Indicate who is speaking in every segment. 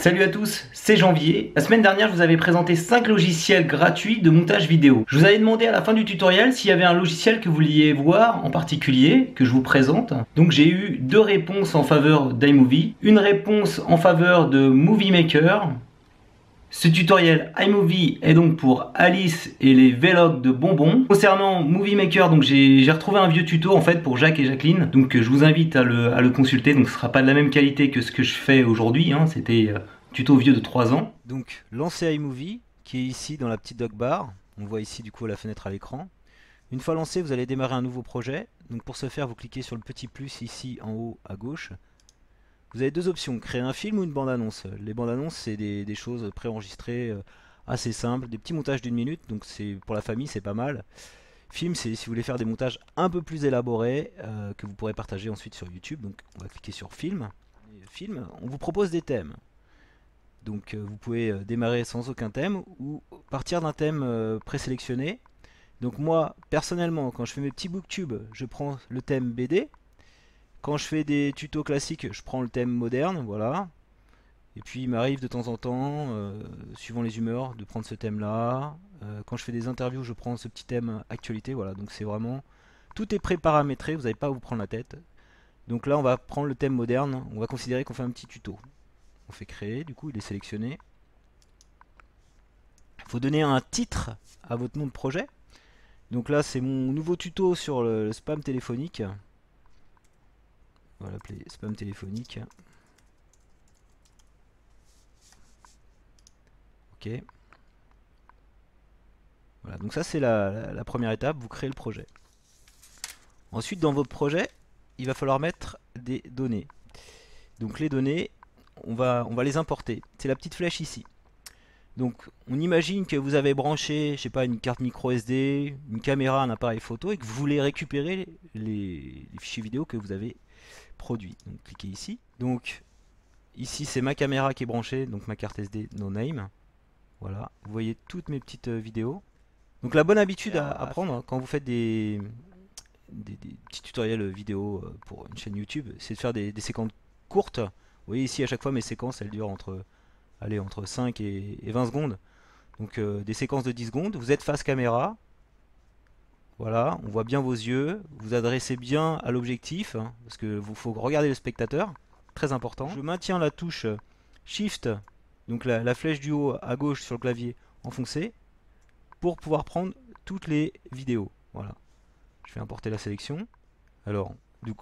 Speaker 1: Salut à tous, c'est Janvier. La semaine dernière, je vous avais présenté 5 logiciels gratuits de montage vidéo. Je vous avais demandé à la fin du tutoriel s'il y avait un logiciel que vous vouliez voir en particulier, que je vous présente. Donc j'ai eu 2 réponses en faveur d'iMovie, une réponse en faveur de Movie Maker. Ce tutoriel iMovie est donc pour Alice et les vlogs de Bonbon. Concernant Movie Maker, donc j'ai retrouvé un vieux tuto en fait pour Jacques et Jacqueline. Donc je vous invite à le consulter. Donc ce sera pas de la même qualité que ce que je fais aujourd'hui. Hein. C'était tuto vieux de 3 ans.
Speaker 2: Donc lancez iMovie qui est ici dans la petite dockbar. On voit ici du coup la fenêtre à l'écran. Une fois lancé, vous allez démarrer un nouveau projet. Donc pour ce faire, vous cliquez sur le petit plus ici en haut à gauche. Vous avez deux options, créer un film ou une bande-annonce. Les bandes-annonces, c'est des choses préenregistrées assez simples, des petits montages d'une minute, donc c'est pour la famille, c'est pas mal. Film, c'est si vous voulez faire des montages un peu plus élaborés que vous pourrez partager ensuite sur YouTube. Donc on va cliquer sur film. Film, on vous propose des thèmes. Donc vous pouvez démarrer sans aucun thème ou partir d'un thème présélectionné. Donc moi, personnellement, quand je fais mes petits booktubes, je prends le thème BD. Quand je fais des tutos classiques, je prends le thème moderne, voilà. Et puis il m'arrive de temps en temps, suivant les humeurs, de prendre ce thème-là. Quand je fais des interviews, je prends ce petit thème actualité, voilà. Donc c'est vraiment... Tout est pré-paramétré, vous n'avez pas à vous prendre la tête. Donc là, on va prendre le thème moderne, on va considérer qu'on fait un petit tuto. On fait créer, du coup il est sélectionné. Il faut donner un titre à votre nom de projet. Donc là, c'est mon nouveau tuto sur le spam téléphonique. On va l'appeler spam téléphonique. Ok. Voilà, donc ça c'est la première étape, vous créez le projet. Ensuite, dans votre projet, il va falloir mettre des données. Donc les données, on va les importer. C'est la petite flèche ici. Donc on imagine que vous avez branché, je sais pas, une carte micro SD, une caméra, un appareil photo et que vous voulez récupérer les fichiers vidéo que vous avez produits. Donc cliquez ici. Donc ici c'est ma caméra qui est branchée, donc ma carte SD no name. Voilà, vous voyez toutes mes petites vidéos. Donc la bonne habitude à prendre hein, quand vous faites des petits tutoriels vidéo pour une chaîne YouTube, c'est de faire des séquences courtes. Vous voyez ici à chaque fois mes séquences elles durent entre 5 et 20 secondes. Donc des séquences de 10 secondes, vous êtes face caméra, voilà, on voit bien vos yeux, vous adressez bien à l'objectif, hein, parce que vous faut regarder le spectateur, très important. Je maintiens la touche Shift, donc la flèche du haut à gauche sur le clavier enfoncé, pour pouvoir prendre toutes les vidéos. Voilà. Je fais importer la sélection. Alors,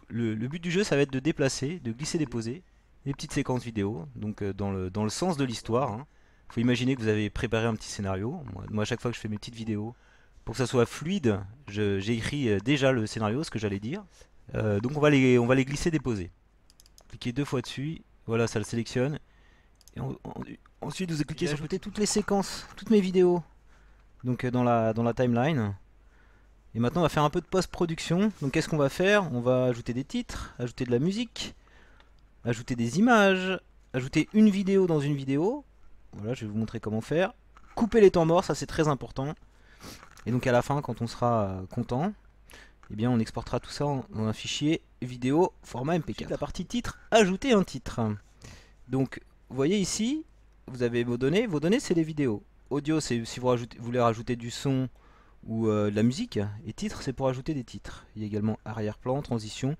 Speaker 2: le but du jeu, ça va être de déplacer, de glisser, déposer les petites séquences vidéo, donc dans le sens de l'histoire. Hein. Faut imaginer que vous avez préparé un petit scénario. Moi, à chaque fois que je fais mes petites vidéos, pour que ça soit fluide, j'ai écrit déjà le scénario, ce que j'allais dire. Donc on va les glisser, déposer. Cliquez deux fois dessus, voilà, ça le sélectionne. Et ensuite, vous cliquez sur ajouter toutes les séquences, toutes mes vidéos, donc dans la timeline. Et maintenant, on va faire un peu de post-production. Donc, qu'est-ce qu'on va faire? On va ajouter des titres, ajouter de la musique, ajouter des images, ajouter une vidéo dans une vidéo. Voilà, je vais vous montrer comment faire. Couper les temps morts, ça c'est très important. Et donc, à la fin, quand on sera content, eh bien, on exportera tout ça dans un fichier vidéo format MP4. Ensuite, la partie titre, ajouter un titre. Donc, vous voyez ici, vous avez vos données. Vos données, c'est les vidéos. Audio, c'est si vous voulez rajouter du son ou de la musique, et titre c'est pour ajouter des titres. Il y a également arrière-plan, transition.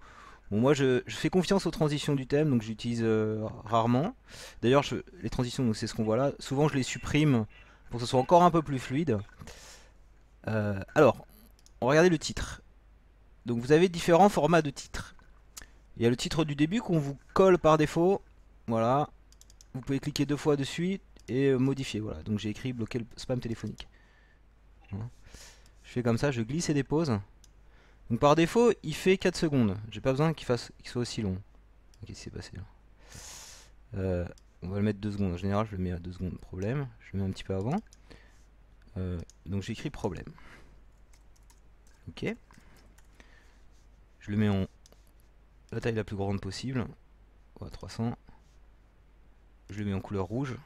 Speaker 2: Bon, moi je fais confiance aux transitions du thème, donc j'utilise rarement. D'ailleurs les transitions, c'est ce qu'on voit là, souvent je les supprime pour que ce soit encore un peu plus fluide. Alors, on va regarder le titre. Donc vous avez différents formats de titres. Il y a le titre du début qu'on vous colle par défaut. Voilà, vous pouvez cliquer deux fois dessus et modifier. Voilà, donc j'ai écrit bloquer le spam téléphonique. Voilà. Je fais comme ça, je glisse et dépose. Donc par défaut, il fait 4 secondes. J'ai pas besoin qu'il soit aussi long. Qu'est-ce qui s'est passé là On va le mettre 2 secondes. En général, je le mets à 2 secondes. Problème. Je le mets un petit peu avant. Donc j'écris problème. Ok. Je le mets en la taille la plus grande possible. Ouais, 300. Je le mets en couleur rouge.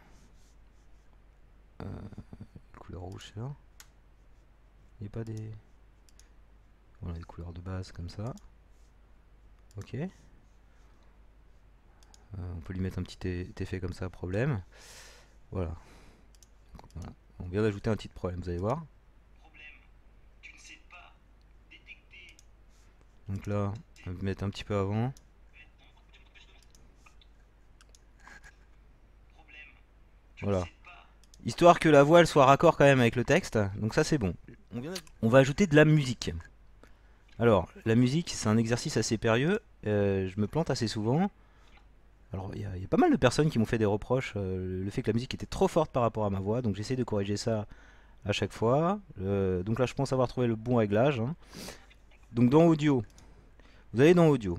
Speaker 2: Couleur rouge, c'est là. Il n'y a pas des... Voilà, des couleurs de base comme ça. Ok. On peut lui mettre un petit effet comme ça, problème. Voilà. Voilà. On vient d'ajouter un petit problème, vous allez voir. Donc là, on va mettre un petit peu avant. Voilà. Histoire que la voix elle soit raccord quand même avec le texte. Donc ça c'est bon. On va ajouter de la musique. Alors, la musique c'est un exercice assez périlleux. Je me plante assez souvent. Alors il y a pas mal de personnes qui m'ont fait des reproches. Le fait que la musique était trop forte par rapport à ma voix. Donc j'essaie de corriger ça à chaque fois. Donc là je pense avoir trouvé le bon réglage. Hein. Donc dans audio. Vous allez dans audio.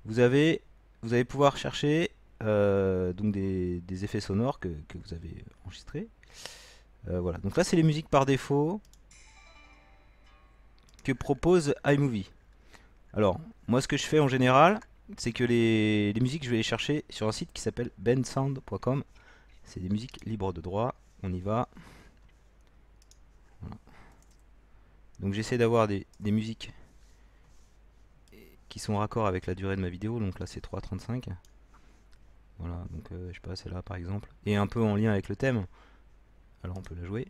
Speaker 2: Vous allez pouvoir chercher donc des effets sonores que vous avez enregistrés. Voilà, donc là c'est les musiques par défaut que propose iMovie. Alors, moi ce que je fais en général, c'est que les musiques je vais les chercher sur un site qui s'appelle bensound.com. C'est des musiques libres de droit, on y va. Voilà. Donc j'essaie d'avoir des musiques qui sont raccord avec la durée de ma vidéo, donc là c'est 3:35. Voilà, donc je sais pas, c'est là par exemple. Et un peu en lien avec le thème. Alors on peut la jouer.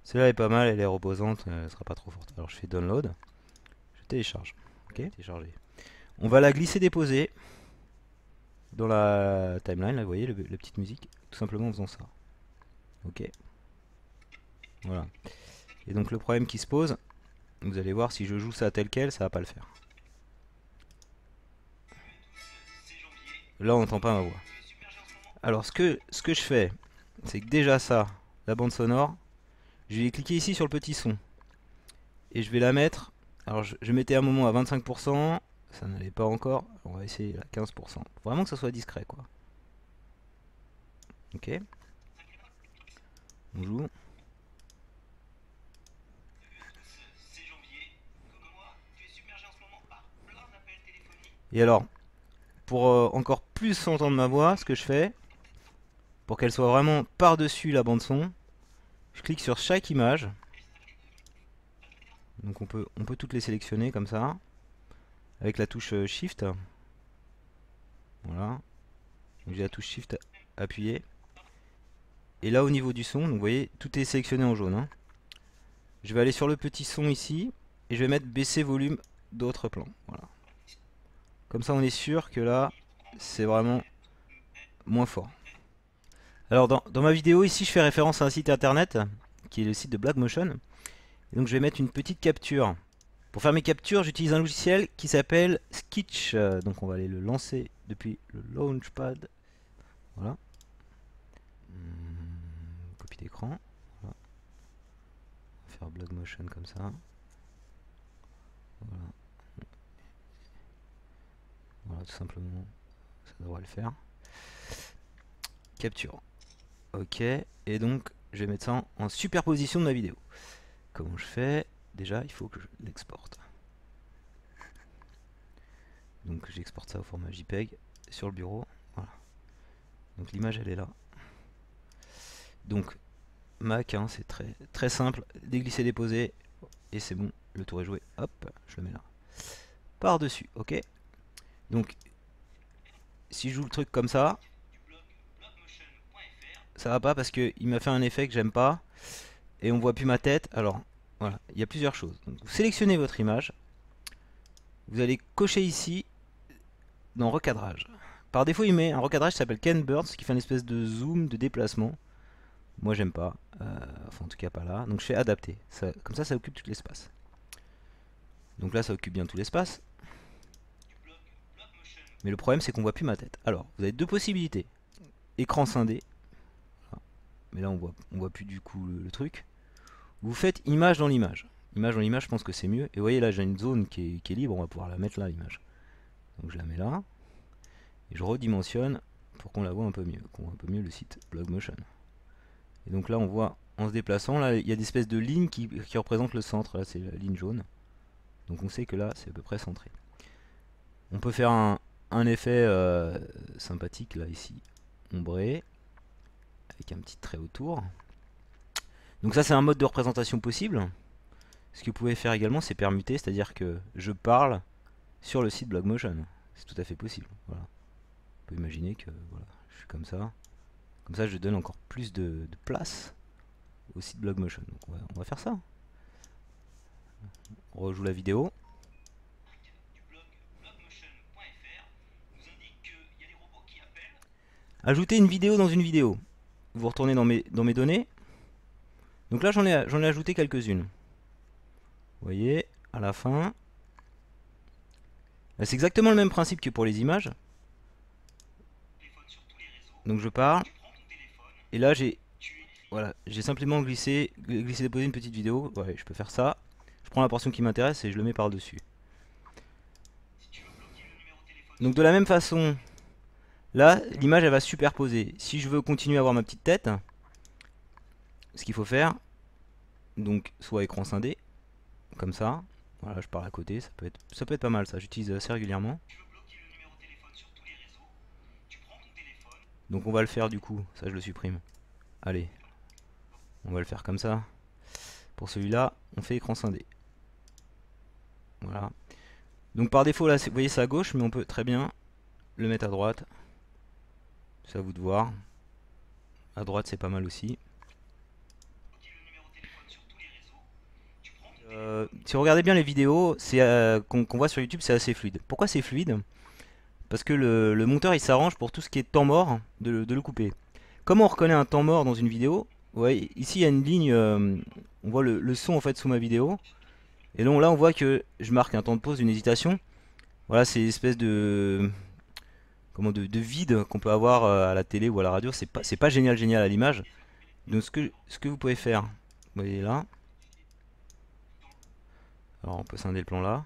Speaker 2: Celle-là est pas mal, elle est reposante, elle sera pas trop forte. Alors je fais download, je télécharge. Ok, télécharger. On va la glisser déposer dans la timeline, là vous voyez, la petite musique, tout simplement en faisant ça. Ok. Voilà. Et donc le problème qui se pose, vous allez voir si je joue ça tel quel, ça va pas le faire. Là on n'entend pas ma voix. Alors ce que je fais, c'est que déjà ça, la bande sonore, je vais cliquer ici sur le petit son. Et je vais la mettre, alors je mettais un moment à 25%, ça n'allait pas encore, on va essayer à 15%. Vraiment que ça soit discret quoi. Ok. On joue. Et alors, pour encore plus entendre ma voix, ce que je fais, pour qu'elle soit vraiment par-dessus la bande son, je clique sur chaque image. Donc on peut toutes les sélectionner comme ça, avec la touche Shift. Voilà. Donc j'ai la touche Shift appuyée. Et là au niveau du son, donc vous voyez, tout est sélectionné en jaune. Hein. Je vais aller sur le petit son ici, et je vais mettre baisser volume d'autres plans. Voilà. Comme ça on est sûr que là, c'est vraiment moins fort. Alors dans ma vidéo ici, je fais référence à un site internet, qui est le site de Blackmotion. Et donc je vais mettre une petite capture. Pour faire mes captures, j'utilise un logiciel qui s'appelle Sketch. Donc on va aller le lancer depuis le Launchpad. Voilà. Copie d'écran. Voilà. On va faire Blackmotion comme ça. Voilà. Voilà, tout simplement. Ça devrait le faire. Capture. Ok. Et donc, je vais mettre ça en superposition de ma vidéo. Comment je fais? Déjà, il faut que je l'exporte. Donc j'exporte ça au format JPEG sur le bureau. Voilà. Donc l'image elle est là. Donc Mac, hein, c'est très simple. Déglisser, déposer et c'est bon. Le tour est joué. Hop, je le mets là. Par dessus, ok. Donc si je joue le truc comme ça va pas parce que il m'a fait un effet que j'aime pas et on voit plus ma tête. Alors voilà, il y a plusieurs choses. Donc, vous sélectionnez votre image. Vous allez cocher ici dans recadrage. Par défaut, il met un recadrage qui s'appelle Ken Burns qui fait une espèce de zoom, de déplacement. Moi, j'aime pas. Enfin, en tout cas, pas là. Donc, je fais adapter. Comme ça occupe tout l'espace. Donc là, ça occupe bien tout l'espace. Mais le problème, c'est qu'on voit plus ma tête. Alors, vous avez deux possibilités. Écran scindé. Voilà. Mais là, on voit plus du coup le truc. Vous faites image dans l'image. Image dans l'image, je pense que c'est mieux. Et vous voyez, là, j'ai une zone qui est libre. On va pouvoir la mettre là, l'image. Donc, je la mets là. Et je redimensionne pour qu'on la voit un peu mieux. Qu'on voit un peu mieux le site Blackmotion. Et donc là, on voit, en se déplaçant, là, il y a des espèces de lignes qui représentent le centre. Là, c'est la ligne jaune. Donc on sait que là, c'est à peu près centré. On peut faire un effet sympathique, là, ici, ombré, avec un petit trait autour. Donc ça, c'est un mode de représentation possible. Ce que vous pouvez faire également, c'est permuter, c'est-à-dire que je parle, sur le site Blockmotion. C'est tout à fait possible. Voilà. On peut imaginer que voilà, je suis comme ça. Comme ça, je donne encore plus de place au site Blockmotion. Donc on va faire ça. On rejoue la vidéo. Ajouter une vidéo dans une vidéo. Vous retournez dans mes données. Donc là, j'en ai ajouté quelques-unes. Vous voyez, à la fin. C'est exactement le même principe que pour les images. Donc je pars. Et là, j'ai simplement glissé, déposé une petite vidéo. Ouais, je peux faire ça. Je prends la portion qui m'intéresse et je le mets par-dessus. Donc de la même façon, là, l'image elle va superposer. Si je veux continuer à avoir ma petite tête, ce qu'il faut faire, donc soit écran scindé, comme ça. Voilà, je pars à côté, ça peut être pas mal ça, j'utilise assez régulièrement. Donc on va le faire du coup, ça je le supprime. Allez, on va le faire comme ça. Pour celui-là, on fait écran scindé. Voilà. Donc par défaut là, vous voyez c'est à gauche, mais on peut très bien le mettre à droite. C'est à vous de voir. À droite c'est pas mal aussi. Si vous regardez bien les vidéos qu'on voit sur YouTube, c'est assez fluide. Pourquoi c'est fluide? Parce que le monteur il s'arrange pour tout ce qui est temps mort de le couper. Comment on reconnaît un temps mort dans une vidéo? Ouais, ici il y a une ligne, on voit le son en fait sous ma vidéo. Et donc là on voit que je marque un temps de pause, une hésitation. Voilà, c'est une espèce de vide qu'on peut avoir à la télé ou à la radio. C'est pas génial à l'image. Donc ce que vous pouvez faire, vous voyez là. Alors on peut scinder le plan là.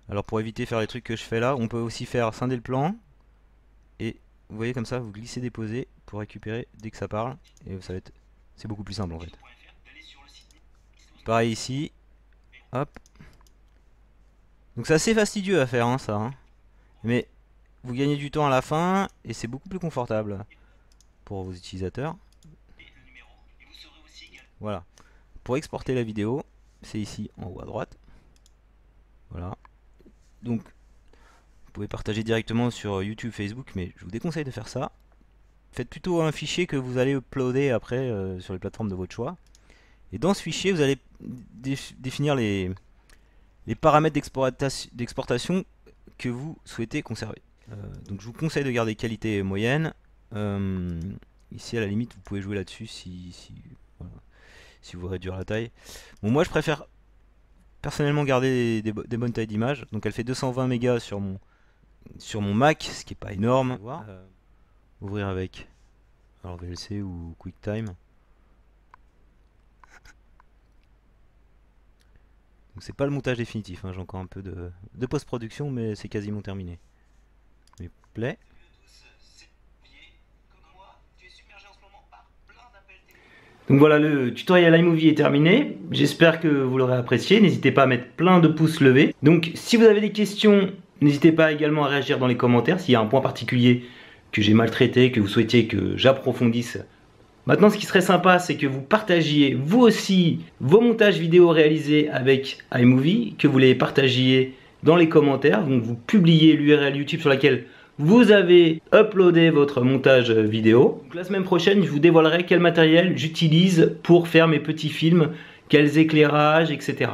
Speaker 2: Alors pour éviter de faire les trucs que je fais là, on peut aussi faire scinder le plan. Et vous voyez comme ça, vous glissez déposer pour récupérer dès que ça parle. Et c'est beaucoup plus simple en fait. Pareil ici. Hop. Donc c'est assez fastidieux à faire hein, ça. Hein. Mais vous gagnez du temps à la fin et c'est beaucoup plus confortable pour vos utilisateurs. Voilà. Pour exporter la vidéo, c'est ici en haut à droite. Voilà. Donc vous pouvez partager directement sur YouTube, Facebook, mais je vous déconseille de faire ça. Faites plutôt un fichier que vous allez uploader après sur les plateformes de votre choix. Et dans ce fichier, vous allez définir les paramètres d'exportation que vous souhaitez conserver. Donc je vous conseille de garder qualité moyenne. Ici à la limite vous pouvez jouer là-dessus si vous voulez réduire la taille. Bon, moi je préfère personnellement garder des bonnes tailles d'image. Donc elle fait 220 mégas sur mon Mac, ce qui est pas énorme. Ouvrir avec alors VLC ou QuickTime. Donc c'est pas le montage définitif, hein. J'ai encore un peu de post-production, mais c'est quasiment terminé. Mais play.
Speaker 1: Donc voilà, le tutoriel iMovie est terminé. J'espère que vous l'aurez apprécié. N'hésitez pas à mettre plein de pouces levés. Donc si vous avez des questions, n'hésitez pas également à réagir dans les commentaires. S'il y a un point particulier que j'ai mal traité, que vous souhaitiez que j'approfondisse. Maintenant, ce qui serait sympa, c'est que vous partagiez vous aussi vos montages vidéo réalisés avec iMovie, que vous les partagiez dans les commentaires. Donc vous publiez l'URL YouTube sur laquelle vous avez uploadé votre montage vidéo. Donc, la semaine prochaine, je vous dévoilerai quel matériel j'utilise pour faire mes petits films, quels éclairages, etc.